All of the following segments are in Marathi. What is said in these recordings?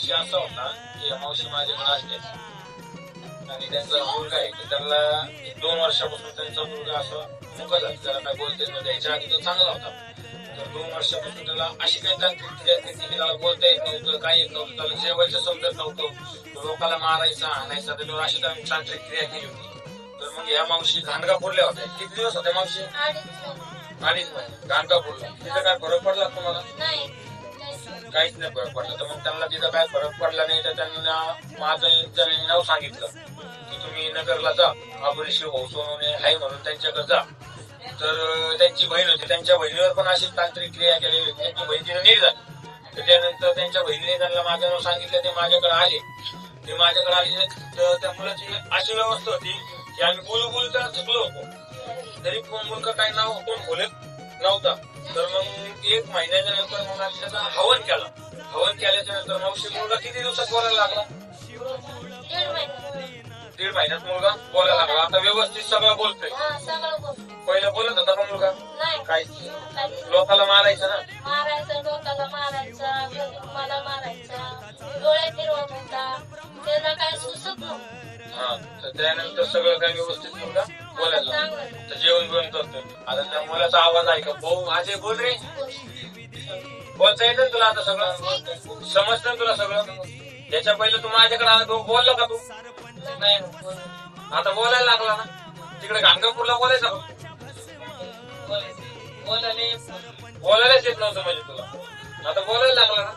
विषय असा होता की मावशी माझ्याकडे असते आणि त्यांचा मुलगा आहे त्याला 2 वर्षापासून त्यांचा मुलगा असं मुका झाला, त्याला काय बोलते नव्हतं. याच्या आधी तो चांगला होता, तर 2 वर्षापासून त्याला अशी काही तांत्रिक क्रिया केली की त्याला बोलता येत नव्हतं, काही येत नव्हतं, त्याला जेवायचं समजत नव्हतं, तो लोकाला मारायचा आणायचा, त्याच्यावर अशी तांत्रिक क्रिया केली होती. तर मग या मावशी घाणगा फोडल्या होत्या. किती दिवस होत्या मावशी? 2.5 महिने घाणगा फोडला. तिथं काय फरक पडला तुम्हाला? काहीच नाही फरक पडला. तर मग त्यांना तिथं काय फरक पडला नाही, तर त्यांना माझं नाव सांगितलं की तुम्ही नगरला जा, महाबळेश्वर भाऊ सोनवणे आहे म्हणून त्यांच्याकडे जा. तर त्यांची बहीण होती, त्यांच्या बहिणीवर पण अशी तांत्रिक क्रिया केली होती. त्यांची बहीण तिथे नीट झाली. तर त्यानंतर त्यांच्या बहिणीने त्यांना माझं नाव सांगितलं, ते माझ्याकडे आले. तर त्या मुलाची अशी व्यवस्था होती की आम्ही बोलू बोलू त्याला चुकलो होतो, तरी मुलगा काही नाव कोण बोलत नव्हता. तर मग 1 महिन्याच्या नंतर मग आम्ही त्याचा हवन केलं. हवन केल्याच्या नंतर मावशी मुलगा किती दिवसात बोलायला लागला? 1.5 महिन्यात मुलगा बोलायला लागला. आता व्यवस्थित सगळं बोलतोय. पहिलं बोलत होता का मुलगा? काहीच. लोकाला मारायचं ना, लोकाला मारायचा, मला मारायचा, डोळे फिरवत होता, त्याला काय सुचत नव्हतं. हा, तर त्यानंतर सगळं काही व्यवस्थित मुलगा बोलायला लागला. तर जेवण बिवण करतोय. आता त्या मुलाचा आवाज ऐका, भाऊ अजय बोल रे, बोलता येतं ना तुला आता सगळं? समजतं ना तुला सगळं? त्याच्या पहिले तू माझ्याकडे आला, बोलला का तू? नाही. आता बोलायला लागला ना. तिकडे गाणगापूरला बोलायचं का? बोलायलाच येत नव्हतं म्हणजे तुला, आता बोलायला लागला ना.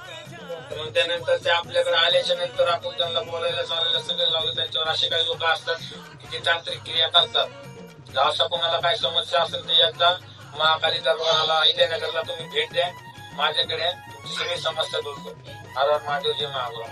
तर मग त्यानंतर ते आपल्याकडे आल्याच्या नंतर आपण त्यांना बोलायला चालायला सगळं लावलं. त्यांच्यावर असे काही लोक असतात की ते तांत्रिक क्रिया करतात. असं कोणाला काय समस्या असेल ते एकदा महाकाली दरबाराला इलेनगरला तुम्ही भेट द्या, माझ्याकडे तुमची सगळी समस्या दूर करतो. हर हर महादेव, जय महादेव.